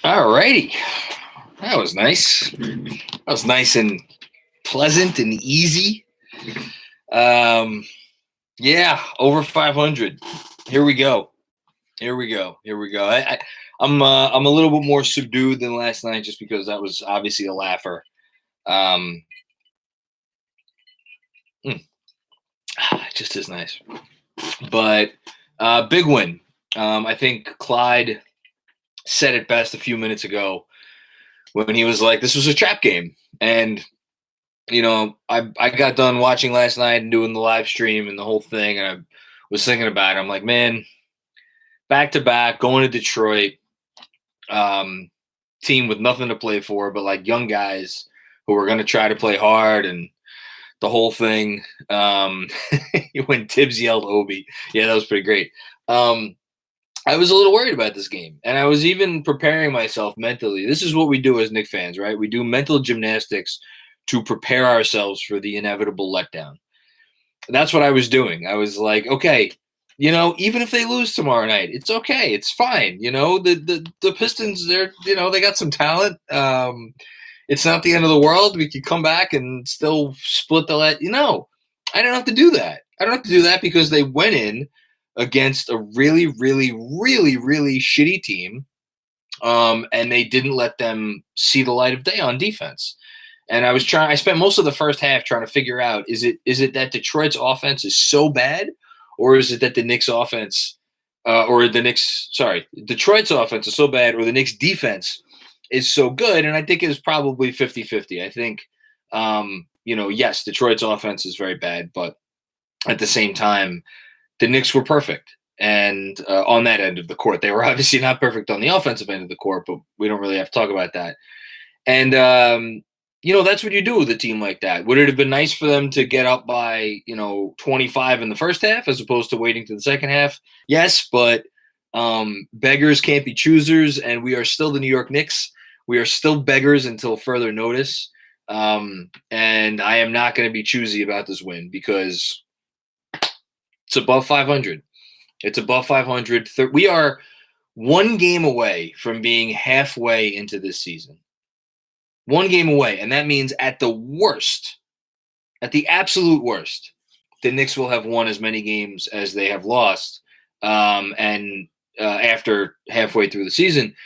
All righty. That was nice. That was nice and pleasant and easy. Yeah, over 500. Here we go. I'm a little bit more subdued than last night just because that was obviously a laugher. Just as nice. But big win. I think Clyde said it best a few minutes ago when he was like, this was a trap game. And, I got done watching last night and doing the live stream and the whole thing. And I was thinking about it. I'm like, man, back to back, going to Detroit, team with nothing to play for, but like young guys who were going to try to play hard and the whole thing. When Tibbs yelled Obi. Yeah, that was pretty great. I was a little worried about this game, and I was even preparing myself mentally. This is what we do as Knicks fans, right? We do mental gymnastics to prepare ourselves for the inevitable letdown. That's what I was doing. I was like, okay, even if they lose tomorrow night, it's okay. It's fine. The Pistons, they got some talent. It's not the end of the world. We could come back and still split the I don't have to do that. I don't have to do that because they went in against a really, really, really, really shitty team, and they didn't let them see the light of day on defense. And I spent most of the first half trying to figure out, is it that Detroit's offense is so bad, or is it that the Knicks offense, Detroit's offense is so bad, or the Knicks defense is so good? And I think it was probably 50-50. I think, yes, Detroit's offense is very bad, but at the same time, the Knicks were perfect. And on that end of the court, they were obviously not perfect on the offensive end of the court, but we don't really have to talk about that. And, that's what you do with a team like that. Would it have been nice for them to get up by, 25 in the first half as opposed to waiting to the second half? Yes, but beggars can't be choosers, and we are still the New York Knicks. We are still beggars until further notice. And I am not going to be choosy about this win because it's above 500. It's above 500. We are one game away from being halfway into this season. One game away. And that means at the worst, at the absolute worst, the Knicks will have won as many games as they have lost. After halfway through the season,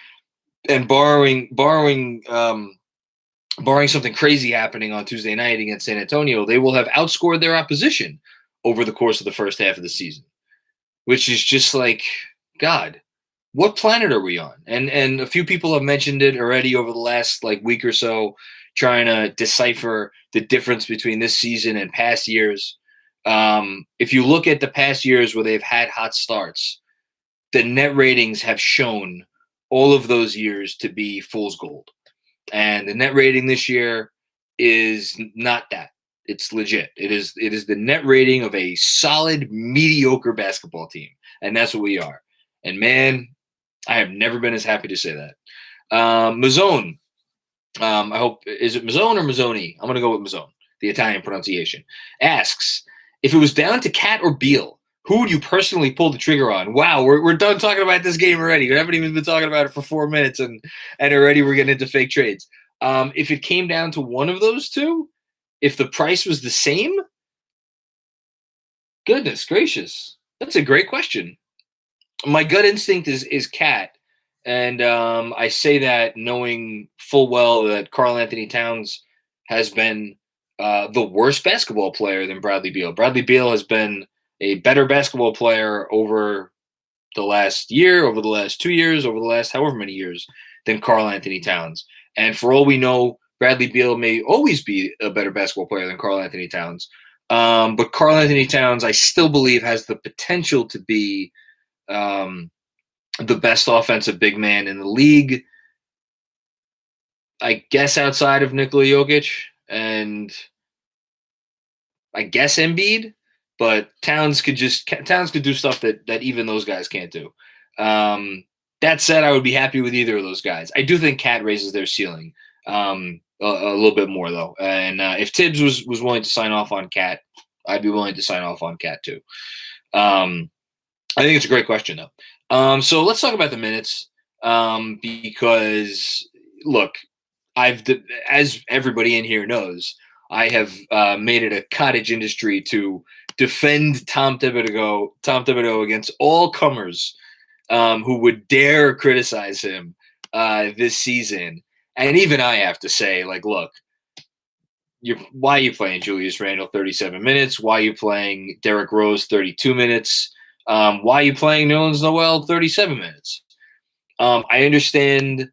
and barring something crazy happening on Tuesday night against San Antonio, they will have outscored their opposition over the course of the first half of the season, which is just like, God, what planet are we on? And a few people have mentioned it already over the last week or so, trying to decipher the difference between this season and past years. If you look at the past years where they've had hot starts, the net ratings have shown all of those years to be fool's gold. And the net rating this year is not that. It's legit. It is the net rating of a solid, mediocre basketball team. And that's what we are. And man, I have never been as happy to say that. Mazzone, I hope, is it Mazzone or Mazzoni? I'm going to go with Mazzone, the Italian pronunciation, asks, if it was down to Cat or Beal, who would you personally pull the trigger on? Wow, we're done talking about this game already. We haven't even been talking about it for 4 minutes, and already we're getting into fake trades. If it came down to one of those two, if the price was the same, goodness gracious, that's a great question. My gut instinct is Cat, and I say that knowing full well that Karl Anthony Towns has been the worst basketball player than Bradley Beal. Bradley Beal has been a better basketball player over the last year, over the last 2 years, over the last however many years than Karl Anthony Towns. And for all we know, Bradley Beal may always be a better basketball player than Karl Anthony Towns. But Karl Anthony Towns, I still believe, has the potential to be the best offensive big man in the league. I guess outside of Nikola Jokic and I guess Embiid, but Towns could do stuff that even those guys can't do. That said, I would be happy with either of those guys. I do think Cat raises their ceiling a little bit more though. And if Tibbs was willing to sign off on Cat, I'd be willing to sign off on Cat too. I think it's a great question though. So let's talk about the minutes. because look, as everybody in here knows, I have made it a cottage industry to defend Tom Thibodeau against all comers who would dare criticize him this season. And even I have to say, like, look, why are you playing Julius Randle 37 minutes? Why are you playing Derrick Rose 32 minutes? Why are you playing Nerlens Noel 37 minutes? I understand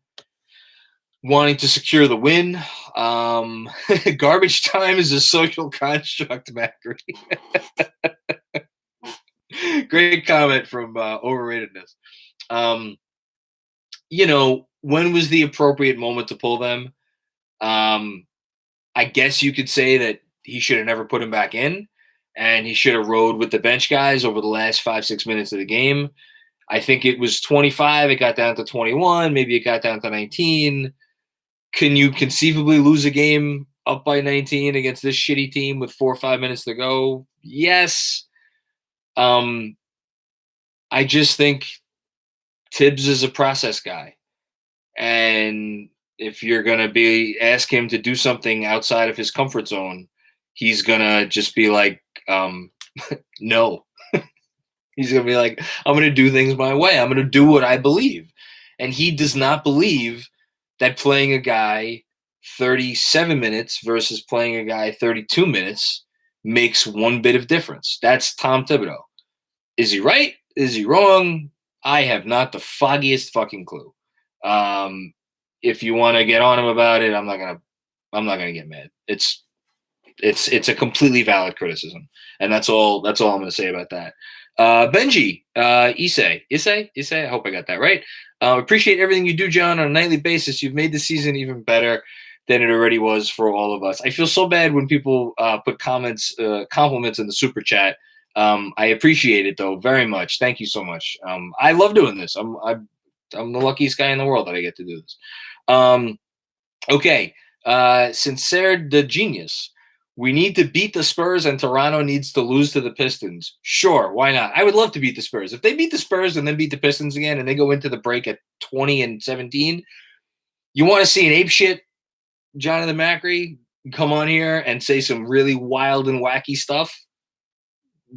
wanting to secure the win. Garbage time is a social construct, Macri. Great comment from Overratedness. When was the appropriate moment to pull them? I guess you could say that he should have never put him back in, and he should have rode with the bench guys over the last 5-6 minutes of the game. I think it was 25. It got down to 21. Maybe it got down to 19. Can you conceivably lose a game up by 19 against this shitty team with 4 or 5 minutes to go? Yes. I just think Tibbs is a process guy. And if you're going to ask him to do something outside of his comfort zone, he's going to just be like, no. He's going to be like, I'm going to do things my way. I'm going to do what I believe. And he does not believe that playing a guy 37 minutes versus playing a guy 32 minutes makes one bit of difference. That's Tom Thibodeau. Is he right? Is he wrong? I have not the foggiest fucking clue. If you want to get on him about it, I'm not gonna get mad. It's a completely valid criticism, and that's all I'm gonna say about that. Benji, Issei, I hope I got that right. Appreciate everything you do, John, on a nightly basis. You've made the season even better than it already was for all of us. I feel so bad when people put compliments in the super chat. I appreciate it though very much. Thank you so much. I love doing this. I'm the luckiest guy in the world that I get to do this. Okay. Sincere the Genius. We need to beat the Spurs and Toronto needs to lose to the Pistons. Sure, why not? I would love to beat the Spurs. If they beat the Spurs and then beat the Pistons again and they go into the break at 20-17, you want to see an apeshit Jonathan Macri come on here and say some really wild and wacky stuff?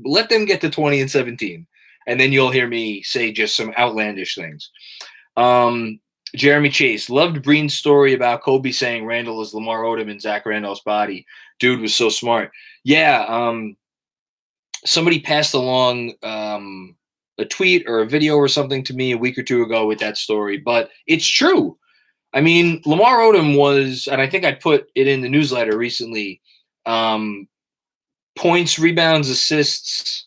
Let them get to 20-17, and then you'll hear me say just some outlandish things. Jeremy Chase, loved Breen's story about Kobe saying Randall is Lamar Odom in Zach Randolph's body. Dude was so smart. Yeah, somebody passed along a tweet or a video or something to me a week or two ago with that story, but it's true. I mean, Lamar Odom was, and I think I put it in the newsletter recently, points, rebounds, assists.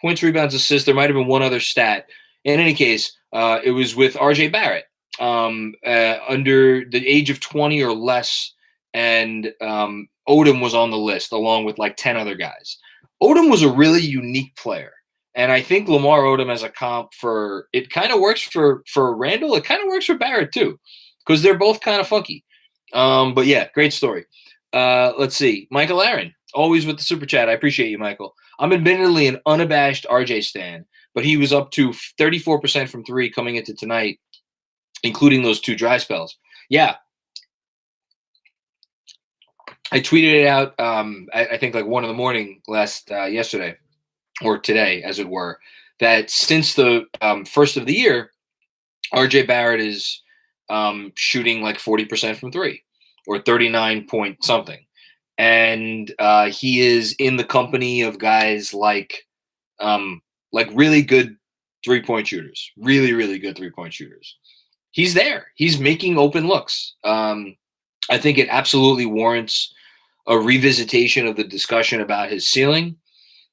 There might have been one other stat. In any case, it was with RJ Barrett under the age of 20 or less, and Odom was on the list along with like 10 other guys. Odom was a really unique player, and I think Lamar Odom as a comp for it kind of works for Randall. It kind of works for Barrett too, because they're both kind of funky. But yeah, great story. Let's see, Michael Aaron, always with the super chat. I appreciate you, Michael. I'm admittedly an unabashed RJ stan, but he was up to 34% from three coming into tonight, including those 2 dry spells. Yeah. I tweeted it out, I think like 1 a.m. yesterday, or today, as it were, that since the first of the year, RJ Barrett is shooting like 40% from three, or 39 point something. And he is in the company of guys like really good 3-point shooters, really, really good 3-point shooters. He's there. He's making open looks. I think it absolutely warrants a revisitation of the discussion about his ceiling.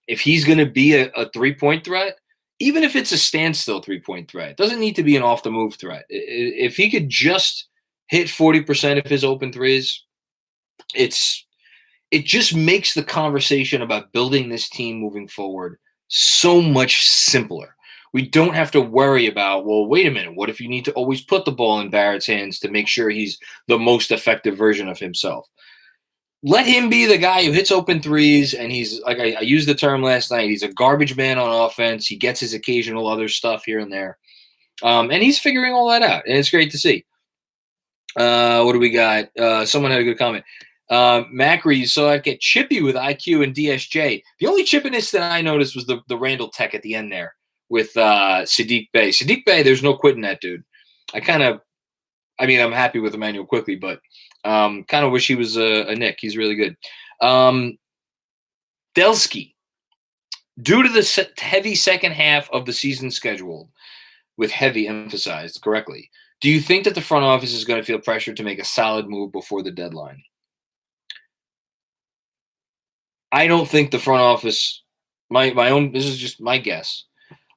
If he's going to be a 3-point threat, even if it's a standstill 3-point threat, it doesn't need to be an off-the-move threat. If he could just hit 40% of his open threes, it just makes the conversation about building this team moving forward so much simpler. We don't have to worry about, well, wait a minute, what if you need to always put the ball in Barrett's hands to make sure he's the most effective version of himself? Let him be the guy who hits open threes, and he's, like I used the term last night, he's a garbage man on offense. He gets his occasional other stuff here and there. And he's figuring all that out, and it's great to see. What do we got? Someone had a good comment. Macri, you saw it get chippy with IQ and DSJ. The only chippiness that I noticed was the Randall Tech at the end there with Sadiq Bey. Sadiq Bey, there's no quitting that dude. I'm happy with Emmanuel quickly, but kind of wish he was a Knick. He's really good. Delsky, due to the heavy second half of the season schedule, with heavy emphasized correctly, do you think that the front office is going to feel pressure to make a solid move before the deadline? I don't think the front office, my own, this is just my guess.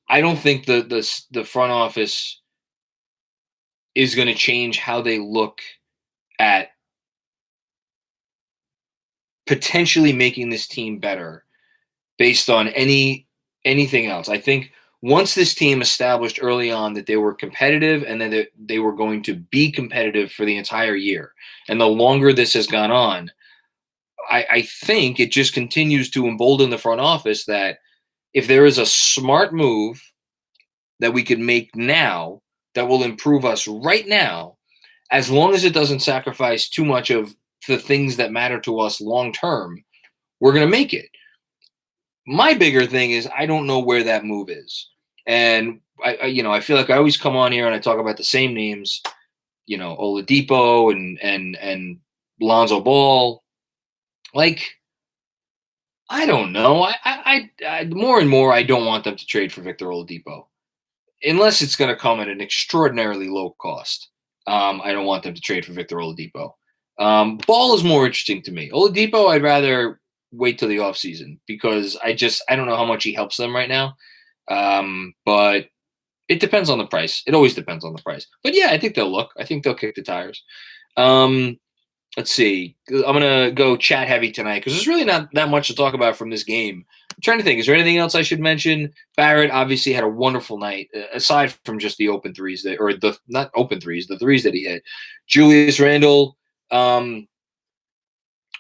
I don't think the front office is going to change how they look at potentially making this team better based on anything else. I think once this team established early on that they were competitive and that they were going to be competitive for the entire year, and the longer this has gone on, I think it just continues to embolden the front office that if there is a smart move that we could make now that will improve us right now, as long as it doesn't sacrifice too much of the things that matter to us long term, we're going to make it. My bigger thing is I don't know where that move is. And I feel like I always come on here and I talk about the same names, Oladipo and Lonzo Ball. Like, I don't know. I more and more I don't want them to trade for Victor Oladipo, unless it's going to come at an extraordinarily low cost. I don't want them to trade for Victor Oladipo. Ball is more interesting to me. Oladipo, I'd rather wait till the offseason because I don't know how much he helps them right now. But it depends on the price. It always depends on the price. But yeah, I think they'll look. I think they'll kick the tires. Let's see. I'm going to go chat heavy tonight because there's really not that much to talk about from this game. I'm trying to think. Is there anything else I should mention? Barrett obviously had a wonderful night, aside from just the open threes, not open threes, the threes that he hit. Julius Randle. When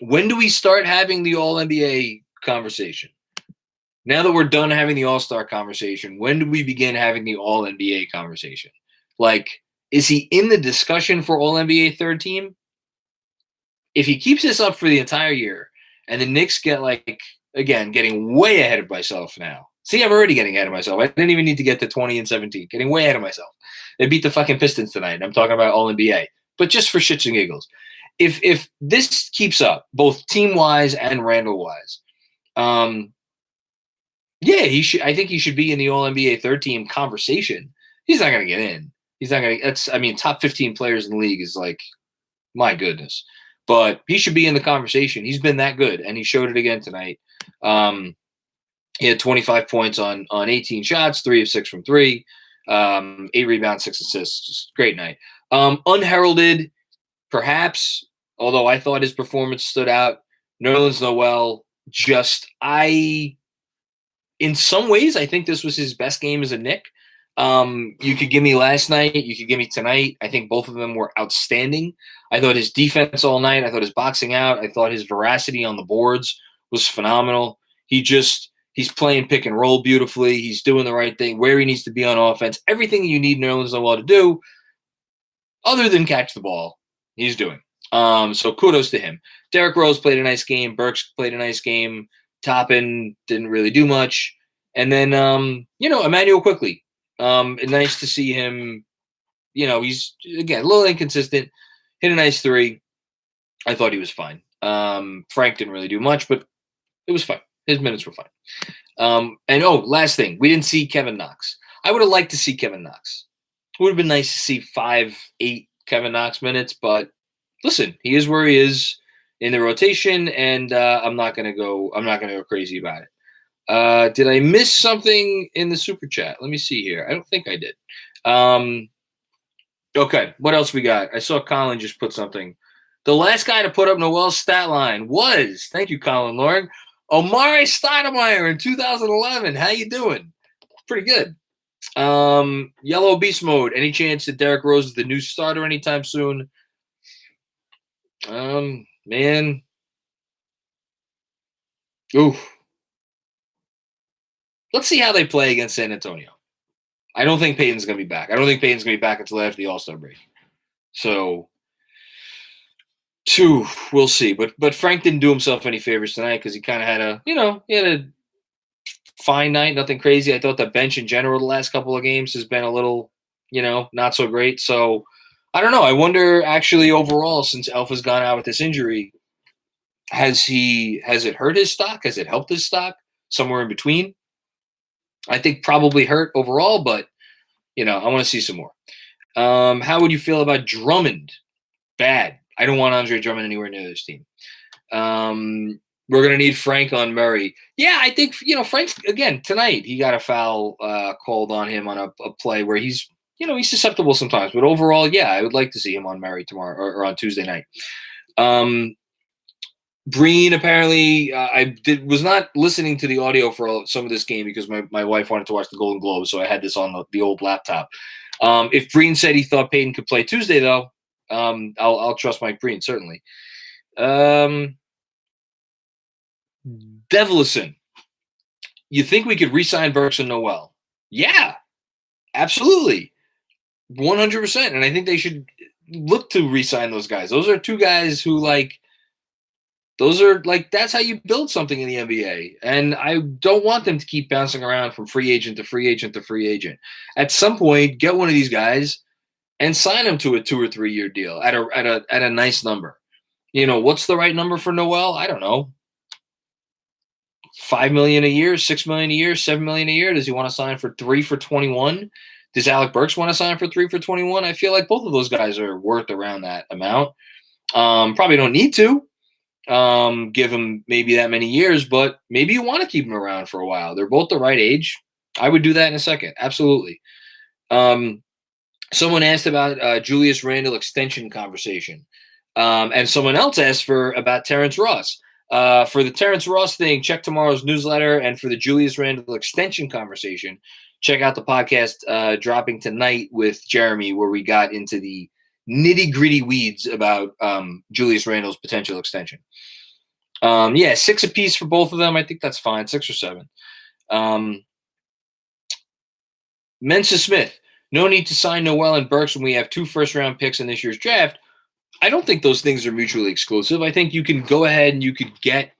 do we start having the All-NBA conversation? Now that we're done having the All-Star conversation, when do we begin having the All-NBA conversation? Like, is he in the discussion for All-NBA third team? If he keeps this up for the entire year and the Knicks get, getting way ahead of myself now. See, I'm already getting ahead of myself. I didn't even need to get to 20-17. Getting way ahead of myself. They beat the fucking Pistons tonight. I'm talking about All-NBA. But just for shits and giggles. If this keeps up, both team-wise and Randall-wise, yeah, I think he should be in the All-NBA third team conversation. He's not going to get in. He's not going to – top 15 players in the league is like, my goodness. But he should be in the conversation. He's been that good, and he showed it again tonight. He had 25 points on 18 shots, 3 of 6 from 3, 8 rebounds, 6 assists. Just great night. Unheralded, perhaps, although I thought his performance stood out. Nerlens Noel, in some ways, I think this was his best game as a Knick. You could give me last night. You could give me tonight. I think both of them were outstanding. I thought his defense all night. I thought his boxing out. I thought his veracity on the boards was phenomenal. He's playing pick and roll beautifully. He's doing the right thing where he needs to be on offense. Everything you need Nerlens Noel to do, other than catch the ball, he's doing. So kudos to him. Derrick Rose played a nice game. Burks played a nice game. Toppin didn't really do much. And then, Emmanuel quickly. Nice to see him. He's, again, a little inconsistent. Hit a nice 3. I thought he was fine. Frank didn't really do much, but it was fine. His minutes were fine. Last thing. We didn't see Kevin Knox. I would have liked to see Kevin Knox. It would have been nice to see 5, 8 Kevin Knox minutes, but listen, he is where he is in the rotation, and I'm not gonna go crazy about it. Did I miss something in the super chat? Let me see here. I don't think I did. Okay, what else we got? I saw Colin just put something. The last guy to put up Noel's stat line was, thank you, Colin Lauren, Omari Stoudemire in 2011. How you doing? Pretty good. Yellow Beast Mode. Any chance that Derrick Rose is the new starter anytime soon? Man. Oof. Let's see how they play against San Antonio. I don't think Peyton's going to be back. I don't think Peyton's going to be back until after the All-Star break. So, we'll see. But Frank didn't do himself any favors tonight because he kind of had a fine night, nothing crazy. I thought the bench in general the last couple of games has been a little, not so great. So, I don't know. I wonder actually overall, since Alpha's gone out with this injury, has it hurt his stock? Has it helped his stock? Somewhere in between? I think probably hurt overall, but I want to see some more. How would you feel about Drummond? Bad. I don't want Andre Drummond anywhere near this team. We're going to need Frank on Murray. Yeah, I think, Frank's, again, tonight, he got a foul called on him on a play where he's susceptible sometimes. But overall, yeah, I would like to see him on Murray tomorrow or on Tuesday night. Breen, apparently, was not listening to the audio for some of this game because my wife wanted to watch the Golden Globes, so I had this on the old laptop. If Breen said he thought Peyton could play Tuesday, though, I'll trust Mike Breen, certainly. Devilison, you think we could re-sign Burks and Noel? Yeah, absolutely, 100%. And I think they should look to re-sign those guys. Those are two guys who that's how you build something in the NBA. And I don't want them to keep bouncing around from free agent to free agent to free agent. At some point, get one of these guys and sign them to a 2 or 3 year deal at a nice number. What's the right number for Noel? I don't know. $5 million a year, $6 million a year, $7 million a year. Does he want to sign for 3 for 21? Does Alec Burks want to sign for 3 for 21? I feel like both of those guys are worth around that amount. Probably don't need to give him maybe that many years, but maybe you want to keep him around for a while. They're both the right age. I would do that in a second. Absolutely. Someone asked about Julius Randle extension conversation. And someone else asked about Terrence Ross. For the Terrence Ross thing, check tomorrow's newsletter. And for the Julius Randle extension conversation, check out the podcast dropping tonight with Jeremy, where we got into the nitty-gritty weeds about Julius Randle's potential extension. 6 apiece for both of them. I think that's fine, 6 or 7. Mensa Smith, no need to sign Noel and Burks when we have 2 first-round picks in this year's draft. I don't think those things are mutually exclusive. I think you can go ahead and you could get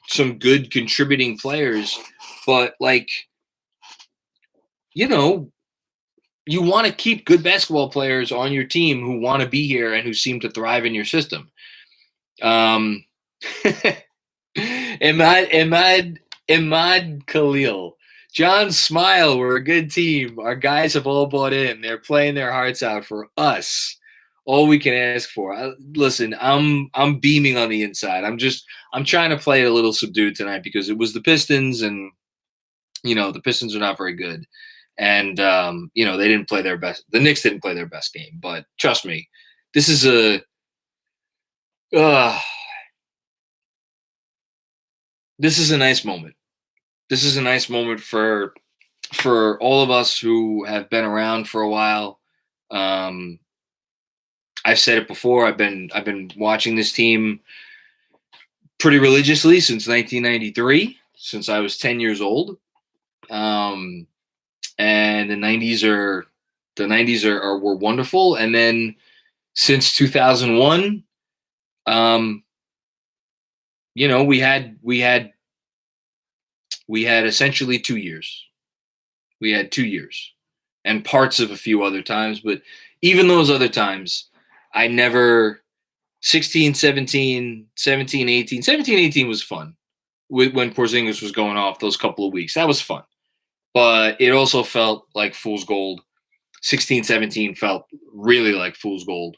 some good contributing players, but you want to keep good basketball players on your team who want to be here and who seem to thrive in your system. Imad Khalil. John Smile, we're a good team. Our guys have all bought in. They're playing their hearts out for us. All we can ask for. Listen, I'm beaming on the inside. I'm trying to play it a little subdued tonight because it was the Pistons, and the Pistons are not very good. And, they didn't play their best. The Knicks didn't play their best game. But trust me, this is a nice moment. This is a nice moment for all of us who have been around for a while. I've said it before. I've been watching this team pretty religiously since 1993, since I was 10 years old. And the 90s were wonderful. And then since 2001, we had essentially 2 years. We had 2 years and parts of a few other times, but even those other times, I never 16, 17, 17, 18. 17, 18 was fun when Porzingis was going off those couple of weeks. That was fun. But it also felt like fool's gold. 16, 17 felt really like fool's gold.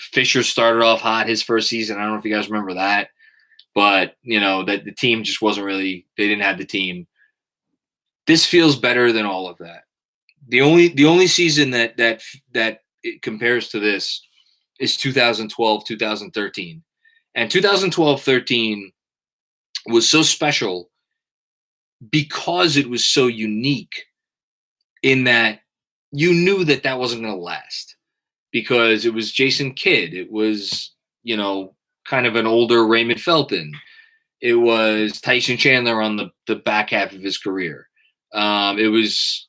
Fisher started off hot his first season. I don't know if you guys remember that. But, that the team just wasn't really – they didn't have the team. This feels better than all of that. The only season that it compares to this is 2012, 2013. And 2012-13 was so special because it was so unique in that you knew that wasn't going to last because it was Jason Kidd. It was, kind of an older Raymond Felton. It was Tyson Chandler on the back half of his career. It was,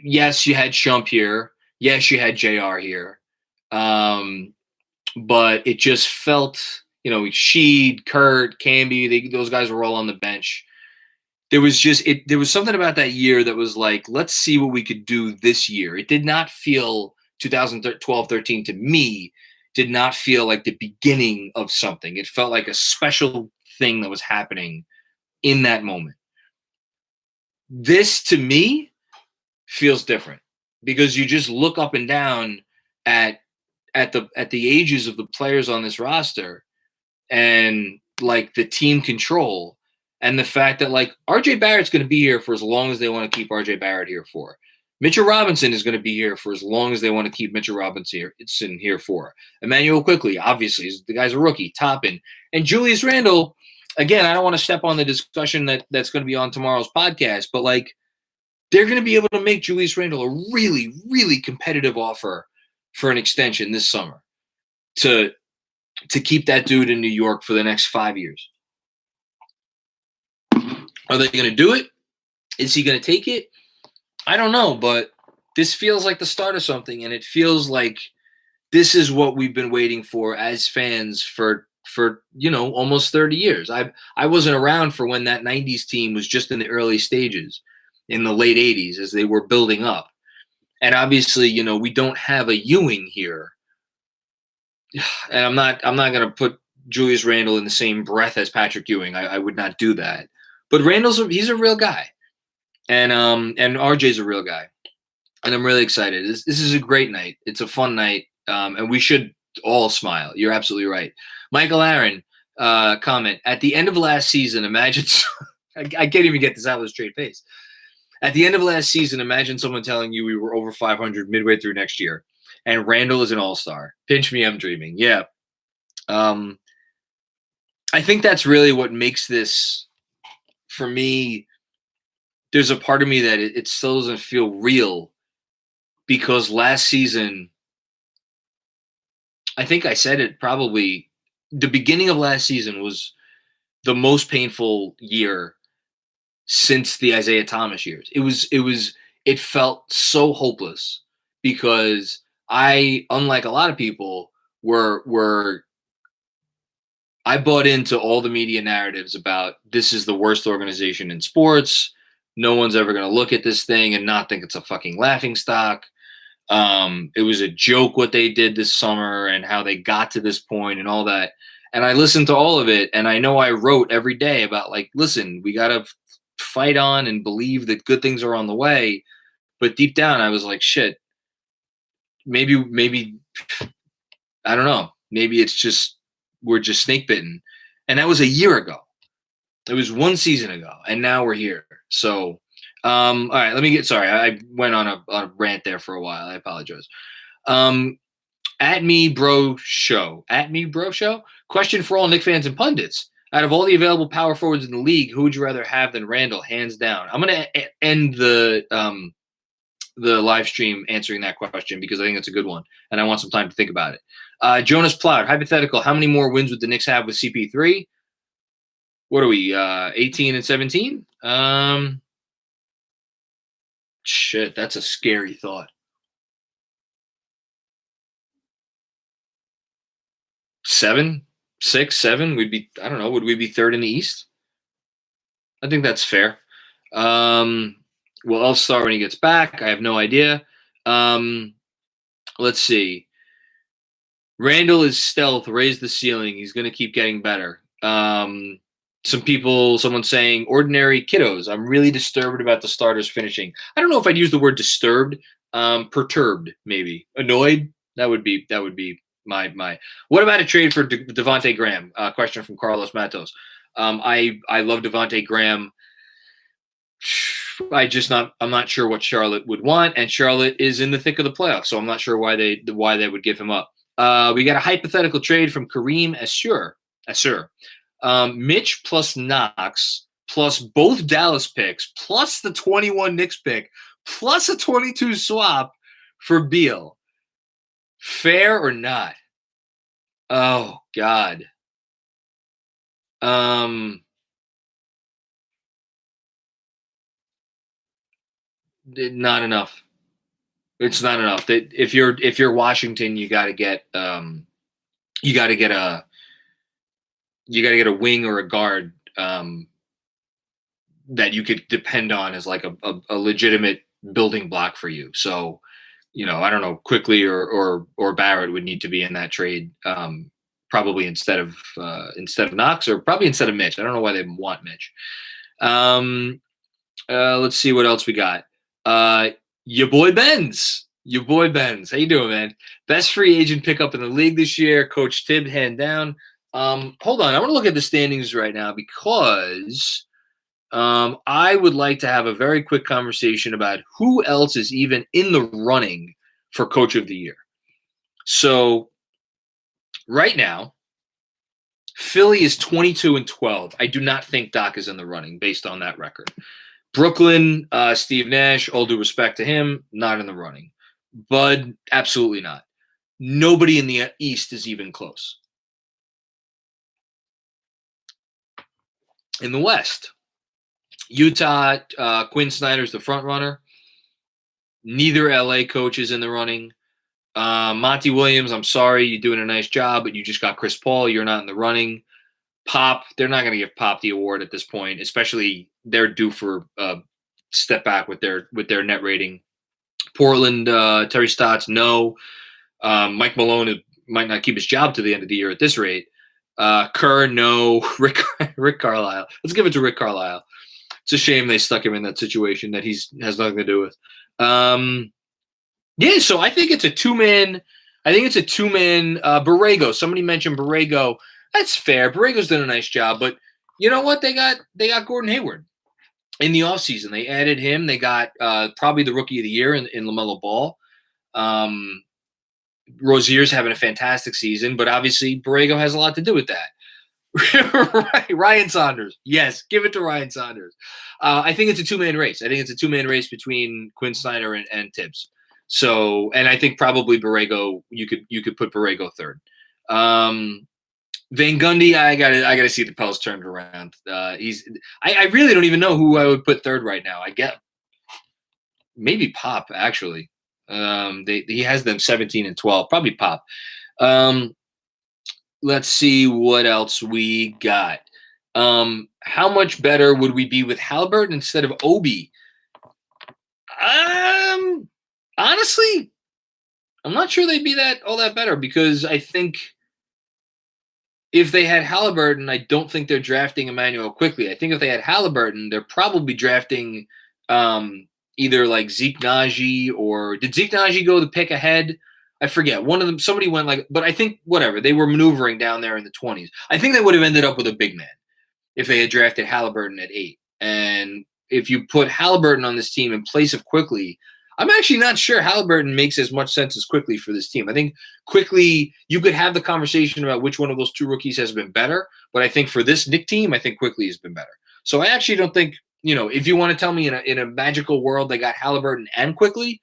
yes, you had Shump here. Yes, you had JR here. But it just felt, Sheed, Kurt, Camby, those guys were all on the bench. There was something about that year that was like, let's see what we could do this year. It did not feel 2012-13 to me, did not feel like the beginning of something. It felt like a special thing that was happening in that moment. This, to me, feels different because you just look up and down at the ages of the players on this roster and like the team control and the fact that like RJ Barrett's going to be here for as long as they want to keep RJ Barrett here for. Mitchell Robinson is going to be here for as long as they want to keep Mitchell Robinson here for. Emmanuel Quickly, obviously, the guy's a rookie. Toppin and Julius Randle. Again, I don't want to step on the discussion that's going to be on tomorrow's podcast, but like they're going to be able to make Julius Randle a really, really competitive offer for an extension this summer to keep that dude in New York for the next 5 years. Are they going to do it? Is he going to take it? I don't know, but this feels like the start of something, and it feels like this is what we've been waiting for as fans for almost 30 years. I wasn't around for when that 90s team was just in the early stages in the late 80s as they were building up. And obviously, we don't have a Ewing here. And I'm not going to put Julius Randle in the same breath as Patrick Ewing. I would not do that. But he's a real guy. And RJ's a real guy. And I'm really excited. This is a great night. It's a fun night. And we should all smile. You're absolutely right. Michael Aaron, comment. At the end of last season, imagine I can't even get this out with a straight face. At the end of last season, imagine someone telling you we were over 500 midway through next year, and Randle is an all-star. Pinch me, I'm dreaming. Yeah. I think that's really what makes this, for me, there's a part of me that it still doesn't feel real because last season, I think I said it probably, the beginning of last season was the most painful year since the Isaiah Thomas years. It felt so hopeless because I, unlike a lot of people, I bought into all the media narratives about this is the worst organization in sports. No one's ever going to look at this thing and not think it's a fucking laughingstock. It was a joke what they did this summer and how they got to this point and all that. And I listened to all of it, and I know I wrote every day about like, listen, we got to fight on and believe that good things are on the way. But deep down, I was like, shit, maybe, I don't know. Maybe it's just, we're just snake bitten. And that was a year ago. It was one season ago. And now we're here. So, all right, sorry. I went on a rant there for a while. I apologize. At me bro show. Question for all Knicks fans and pundits. Out of all the available power forwards in the league, who would you rather have than Randle, hands down? I'm going to end the live stream answering that question because I think it's a good one, and I want some time to think about it. Jonas Ploud, hypothetical, how many more wins would the Knicks have with CP3? What are we, 18 and 17? Shit, that's a scary thought. 7, 6, 7, we'd be, I don't know, would we be third in the East? I think that's fair. Well, I'll start when he gets back. I have no idea. Let's see. Randle is stealth, raise the ceiling. He's going to keep getting better. Someone saying ordinary kiddos. I'm really disturbed about the starters finishing. I don't know if I'd use the word disturbed. Perturbed, maybe. Annoyed. That would be my. What about a trade for Devontae Graham? Question from Carlos Matos. I love Devontae Graham. I'm not sure what Charlotte would want, and Charlotte is in the thick of the playoffs, so I'm not sure why they would give him up. We got a hypothetical trade from Kareem Assur. Mitch plus Knox plus both Dallas picks plus the 21 Knicks pick plus a 22 swap for Beal. Fair or not? Oh God. not enough. It's not enough. That if you're Washington, you got to get you got to get a wing or a guard that you could depend on as like a legitimate building block for you. So, I don't know, Quickly or Barrett would need to be in that trade, probably instead of Knox, or probably instead of Mitch. I don't know why they want Mitch. Let's see what else we got. Your boy Benz. How you doing, man? Best free agent pickup in the league this year. Coach Tibb, hand down. Hold on, I want to look at the standings right now because I would like to have a very quick conversation about who else is even in the running for Coach of the Year. So right now, Philly is 22-12. I do not think Doc is in the running based on that record. Brooklyn, Steve Nash, all due respect to him, not in the running. Bud, absolutely not. Nobody in the East is even close. In the West, Utah, Quinn Snyder's the front runner. Neither LA coach is in the running. Monty Williams, I'm sorry, you're doing a nice job, but you just got Chris Paul. You're not in the running. Pop, they're not going to give Pop the award at this point, especially they're due for a step back with their net rating. Portland, Terry Stotts, no. Mike Malone might not keep his job to the end of the year at this rate. Kerr, no. Rick Carlisle. Let's give it to Rick Carlisle. It's a shame they stuck him in that situation that has nothing to do with. Yeah, so I think it's a two-man. Borrego. Somebody mentioned Borrego. That's fair. Borrego's done a nice job, but you know what? They got Gordon Hayward in the offseason. They added him. They got probably the rookie of the year in LaMelo Ball. Rozier's having a fantastic season, but obviously Borrego has a lot to do with that. Right, Ryan Saunders. Yes, give it to Ryan Saunders. I think it's a two-man race. I think it's a two-man race between Quinn Snyder and Tibbs. So, and I think probably Borrego, you could put Borrego third. Van Gundy, I gotta see the Pels turned around. I really don't even know who I would put third right now. I get maybe Pop actually. He has them 17-12, probably Pop. Let's see what else we got. How much better would we be with Halliburton instead of Obi? Honestly, I'm not sure they'd be all that better, because I think if they had Halliburton, I don't think they're drafting Emmanuel Quickly. I think if they had Halliburton, they're probably drafting either like Zeke Naji, or did Zeke Naji go the pick ahead? I forget. One of them, somebody went but I think whatever. They were maneuvering down there in the 20s. I think they would have ended up with a big man if they had drafted Halliburton at 8. And if you put Halliburton on this team in place of Quickly, I'm actually not sure Halliburton makes as much sense as Quickly for this team. I think Quickly, you could have the conversation about which one of those two rookies has been better, but I think for this Knicks team, I think Quickly has been better. So I actually don't think, if you want to tell me in a magical world they got Halliburton and Quickly,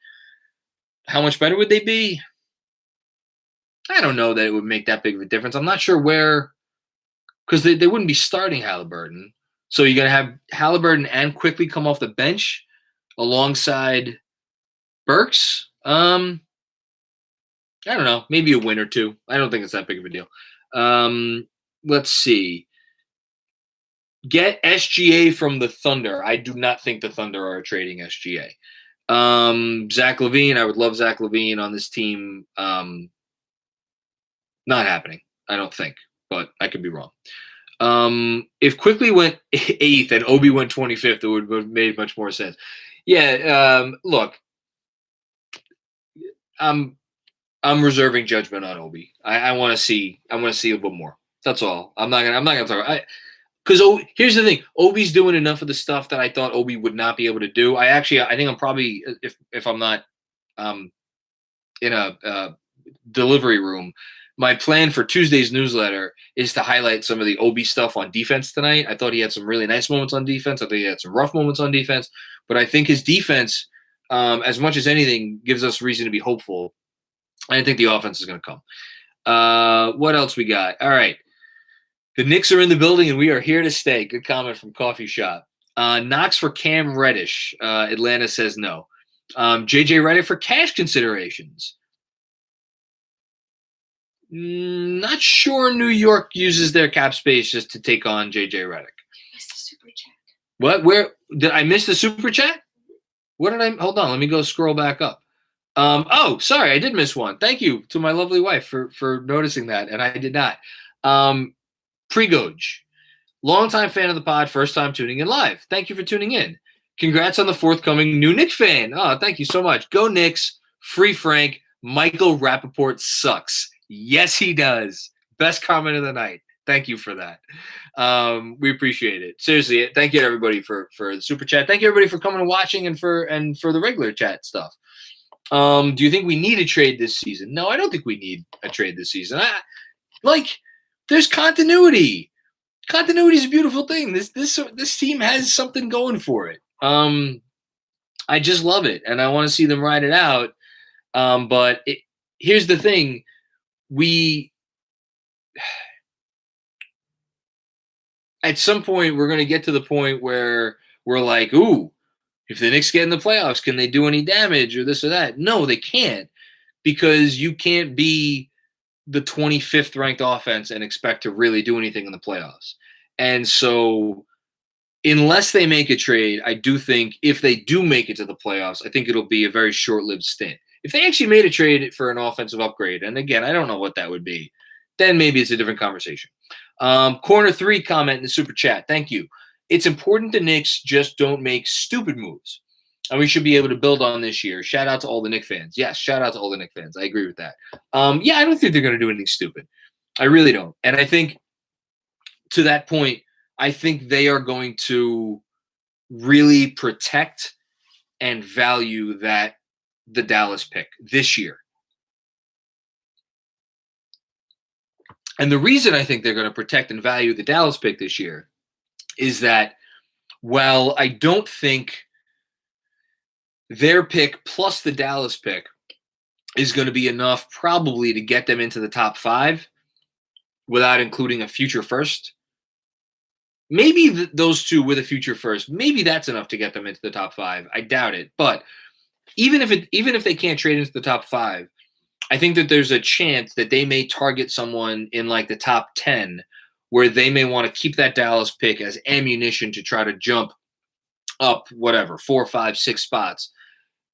how much better would they be? I don't know that it would make that big of a difference. I'm not sure where, because they wouldn't be starting Halliburton. So you're going to have Halliburton and Quickly come off the bench alongside Burks. I don't know, maybe a win or two. I don't think it's that big of a deal. Let's see. Get SGA from the Thunder. I do not think the Thunder are trading SGA. Zach LaVine. I would love Zach LaVine on this team. Not happening, I don't think, but I could be wrong. If Quickly went 8th and Obi went 25th, it would have made much more sense. Yeah, look, I'm reserving judgment on Obi. I want to see a little more. That's all. I'm not gonna talk. Because here's the thing, Obi's doing enough of the stuff that I thought Obi would not be able to do. I think I'm probably, if I'm not in a delivery room, my plan for Tuesday's newsletter is to highlight some of the Obi stuff on defense tonight. I thought he had some really nice moments on defense. I think he had some rough moments on defense. But I think his defense, as much as anything, gives us reason to be hopeful. I think the offense is going to come. What else we got? All right. The Knicks are in the building, and we are here to stay. Good comment from Coffee Shop. Knox for Cam Reddish. Atlanta says no. JJ Redick for cash considerations. Not sure New York uses their cap space just to take on JJ Redick. Missed the super chat. What? Where did I miss the super chat? What did I? Hold on, let me go scroll back up. Oh, sorry, I did miss one. Thank you to my lovely wife for noticing that, and I did not. Pregoj, longtime fan of the pod, first time tuning in live. Thank you for tuning in. Congrats on the forthcoming new Knicks fan. Oh, thank you so much. Go Knicks. Free Frank. Michael Rappaport sucks. Yes, he does. Best comment of the night. Thank you for that. We appreciate it. Seriously, thank you to everybody for the super chat. Thank you everybody for coming and watching and for the regular chat stuff. Do you think we need a trade this season? No, I don't think we need a trade this season. There's continuity. Continuity is a beautiful thing. This team has something going for it. I just love it, and I want to see them ride it out. But here's the thing: at some point we're going to get to the point where we're like, ooh, if the Knicks get in the playoffs, can they do any damage or this or that? No, they can't, because you can't be the 25th ranked offense and expect to really do anything in the playoffs. And so unless they make a trade, I do think if they do make it to the playoffs, I think it'll be a very short-lived stint. If they actually made a trade for an offensive upgrade, and again, I don't know what that would be, then maybe it's a different conversation. Corner 3 comment in the super chat. Thank you. It's important the Knicks just don't make stupid moves. And we should be able to build on this year. Shout out to all the Knicks fans. Yes, shout out to all the Knicks fans. I agree with that. Yeah, I don't think they're going to do anything stupid. I really don't. And I think to that point, I think they are going to really protect and value the Dallas pick this year. And the reason I think they're going to protect and value the Dallas pick this year is that while I don't think their pick plus the Dallas pick is going to be enough probably to get them into the top 5 without including a future first, maybe those two with a future first, maybe that's enough to get them into the top 5. I doubt it. But even if they can't trade into the top 5, I think that there's a chance that they may target someone in like the top 10 where they may want to keep that Dallas pick as ammunition to try to jump up, 4, 5, 6 spots.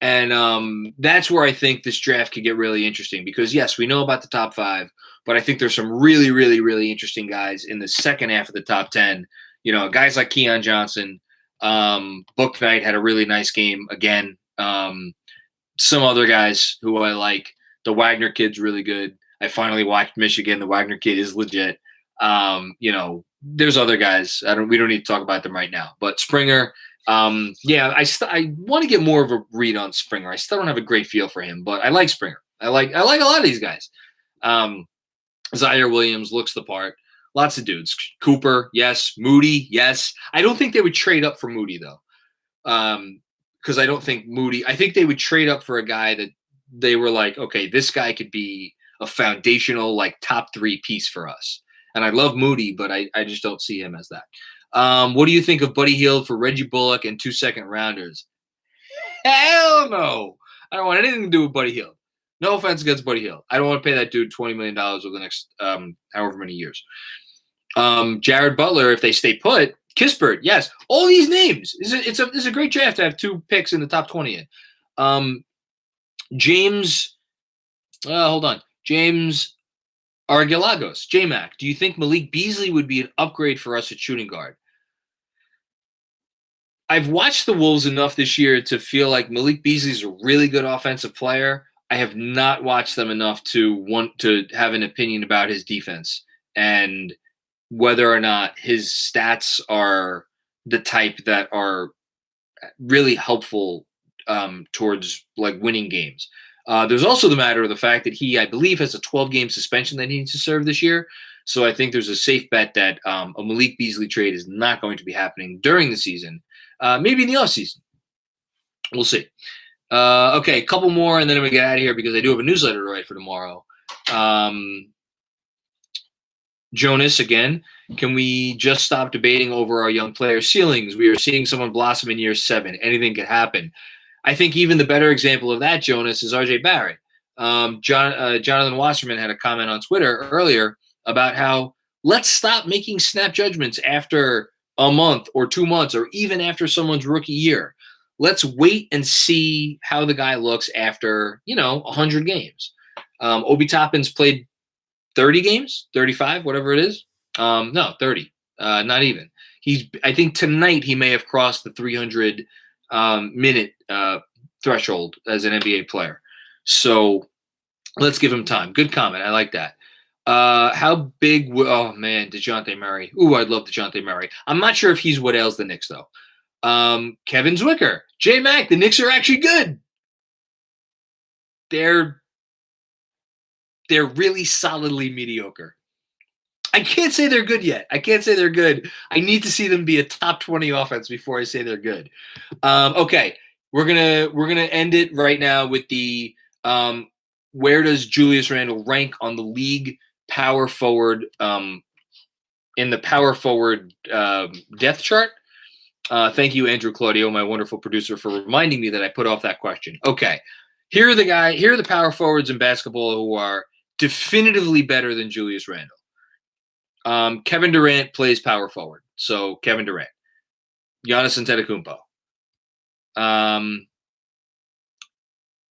And that's where I think this draft could get really interesting because, yes, we know about the top 5, but I think there's some really, really, really interesting guys in the second half of the top 10. You know, guys like Keon Johnson. Book Knight had a really nice game again. Some other guys who I like. The Wagner kid's really good. I finally watched Michigan. The Wagner kid is legit. There's other guys. We don't need to talk about them right now. But Springer, I want to get more of a read on Springer. I still don't have a great feel for him, but I like Springer. I like a lot of these guys. Zaire Williams looks the part. Lots of dudes. Cooper, yes. Moody, yes. I don't think they would trade up for Moody though, because I don't think Moody. I think they would trade up for a guy that they were like, okay, this guy could be a foundational, like top 3 piece for us. And I love Moody, but I just don't see him as that. What do you think of Buddy Hield for Reggie Bullock and 2 second-rounders? Hell no. I don't want anything to do with Buddy Hield. No offense against Buddy Hield. I don't want to pay that dude $20 million over the next however many years. Jared Butler, if they stay put. Kispert, yes. All these names. It's a great draft to have 2 picks in the top 20 in. James Argilagos, J-Mac, do you think Malik Beasley would be an upgrade for us at shooting guard? I've watched the Wolves enough this year to feel like Malik Beasley's a really good offensive player. I have not watched them enough to want to have an opinion about his defense and whether or not his stats are the type that are really helpful towards like winning games. There's also the matter of the fact that he, I believe, has a 12-game suspension that he needs to serve this year. So I think there's a safe bet that a Malik Beasley trade is not going to be happening during the season. Maybe in the offseason. We'll see. Okay, a couple more, and then I'm going to get out of here because I do have a newsletter to write for tomorrow. Jonas, again, can we just stop debating over our young player ceilings? We are seeing someone blossom in year 7. Anything could happen. I think even the better example of that, Jonas, is RJ Barrett. Jonathan Wasserman had a comment on Twitter earlier about how let's stop making snap judgments after a month or 2 months or even after someone's rookie year. Let's wait and see how the guy looks after, 100 games. Obi Toppin's played 30 games, 35, whatever it is. No, 30, not even. I think tonight he may have crossed the 300 minute threshold as an NBA player. So let's give him time. Good comment. I like that. How big? Oh man, DeJounte Murray. Ooh, I'd love DeJounte Murray. I'm not sure if he's what ails the Knicks though. Kevin Zwicker, J Mac. The Knicks are actually good. They're really solidly mediocre. I can't say they're good yet. I can't say they're good. I need to see them be a top 20 offense before I say they're good. Okay, we're gonna end it right now with the where does Julius Randle rank on the league power forward in the power forward depth chart? Thank you, Andrew Claudio, my wonderful producer, for reminding me that I put off that question. Okay, here are the power forwards in basketball who are definitively better than Julius Randle. Kevin Durant plays power forward, so Kevin Durant. Giannis Antetokounmpo.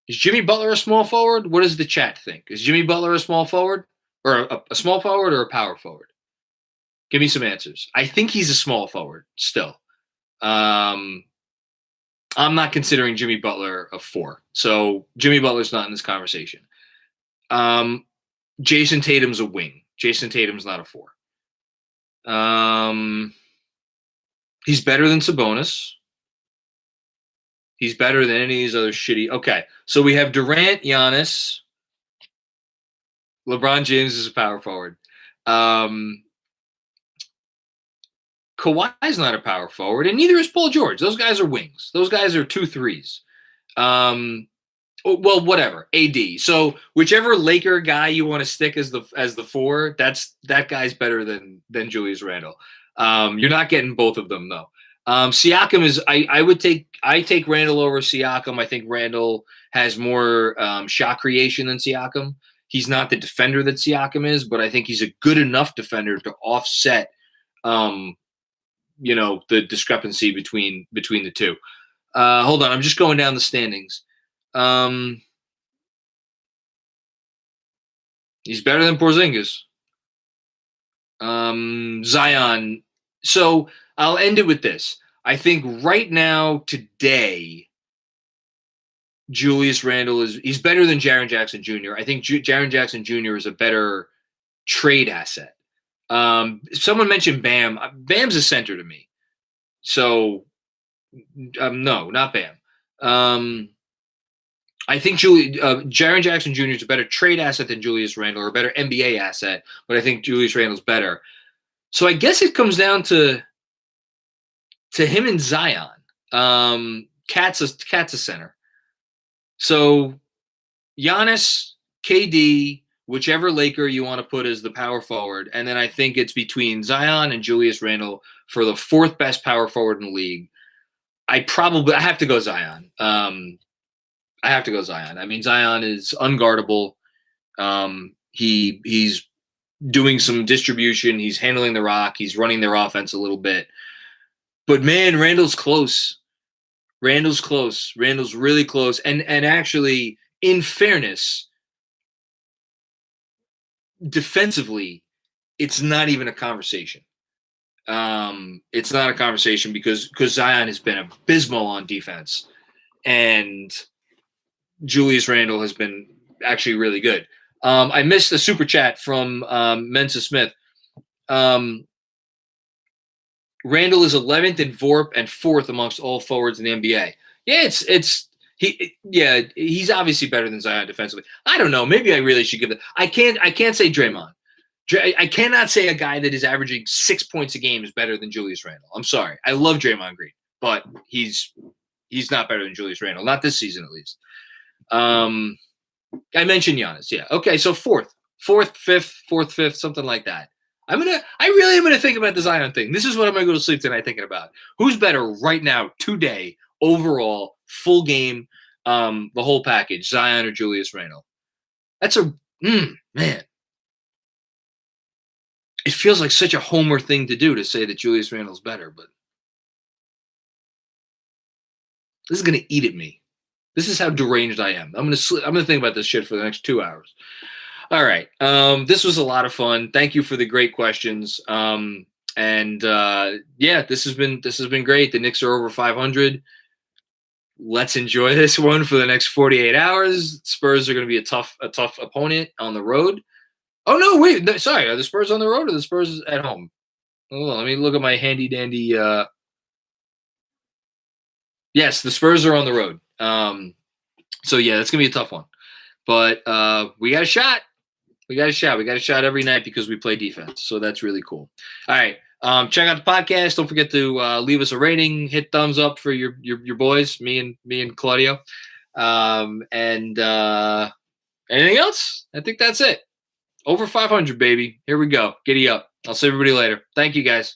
Is Jimmy Butler a small forward? What does the chat think? Is Jimmy Butler a small forward? Or a small forward or a power forward? Give me some answers. I think he's a small forward still. I'm not considering Jimmy Butler a 4. So Jimmy Butler's not in this conversation. Jason Tatum's a wing. Jason Tatum's not a 4. He's better than Sabonis. He's better than any of these other shitty. Okay, so we have Durant, Giannis. LeBron James is a power forward. Kawhi's not a power forward, and neither is Paul George. Those guys are wings. Those guys are 2-3s. Well, whatever. AD. So whichever Laker guy you want to stick as the 4, that guy's better than Julius Randle. You're not getting both of them though. Siakam is. I take Randle over Siakam. I think Randle has more shot creation than Siakam. He's not the defender that Siakam is, but I think he's a good enough defender to offset, the discrepancy between the two. Hold on, I'm just going down the standings. He's better than Porzingis. Zion. So I'll end it with this. I think right now, today, Julius Randle he's better than Jaren Jackson Jr. I think Jaren Jackson Jr. is a better trade asset. Someone mentioned Bam. Bam's a center to me. So, no, not Bam. I think Jaren Jackson Jr. is a better trade asset than Julius Randle, or a better NBA asset, but I think Julius Randle's better. So I guess it comes down to him and Zion. Cat's a center. So Giannis, KD, whichever Laker you want to put as the power forward, and then I think it's between Zion and Julius Randle for the 4th best power forward in the league. I have to go Zion. I mean, Zion is unguardable. He's doing some distribution. He's handling the rock. He's running their offense a little bit. But man, Randle's close. Randle's really close. And actually, in fairness, defensively, it's not even a conversation. It's not a conversation because Zion has been abysmal on defense, and Julius Randle has been actually really good. I missed a super chat from Mensa Smith. Randle is 11th in VORP and 4th amongst all forwards in the NBA. Yeah, he's obviously better than Zion defensively. I don't know. Maybe I really should give it. I can't say Draymond. I cannot say a guy that is averaging 6 points a game is better than Julius Randle. I'm sorry. I love Draymond Green, but he's not better than Julius Randle. Not this season, at least. I mentioned Giannis. Yeah. Okay. So 4th, 5th, something like that. I really am gonna think about the Zion thing. This is what I'm gonna go to sleep tonight thinking about. Who's better right now, today, overall, full game, the whole package, Zion or Julius Randle. That's a man. It feels like such a homer thing to do to say that Julius Randle's better, but this is gonna eat at me. This is how deranged I am. I'm gonna think about this shit for the next 2 hours. All right. This was a lot of fun. Thank you for the great questions. Yeah, this has been great. The Knicks are over 500. Let's enjoy this one for the next 48 hours. Spurs are going to be a tough opponent on the road. Oh no, wait, no, sorry. Are the Spurs on the road or the Spurs at home? Hold on, let me look at my handy dandy. Yes, the Spurs are on the road. So yeah, that's gonna be a tough one. But we got a shot. We got a shot every night because we play defense. So that's really cool. All right. Check out the podcast. Don't forget to leave us a rating, hit thumbs up for your boys, me and Claudio. Anything else? I think that's it. Over 500, baby. Here we go. Giddy up. I'll see everybody later. Thank you, guys.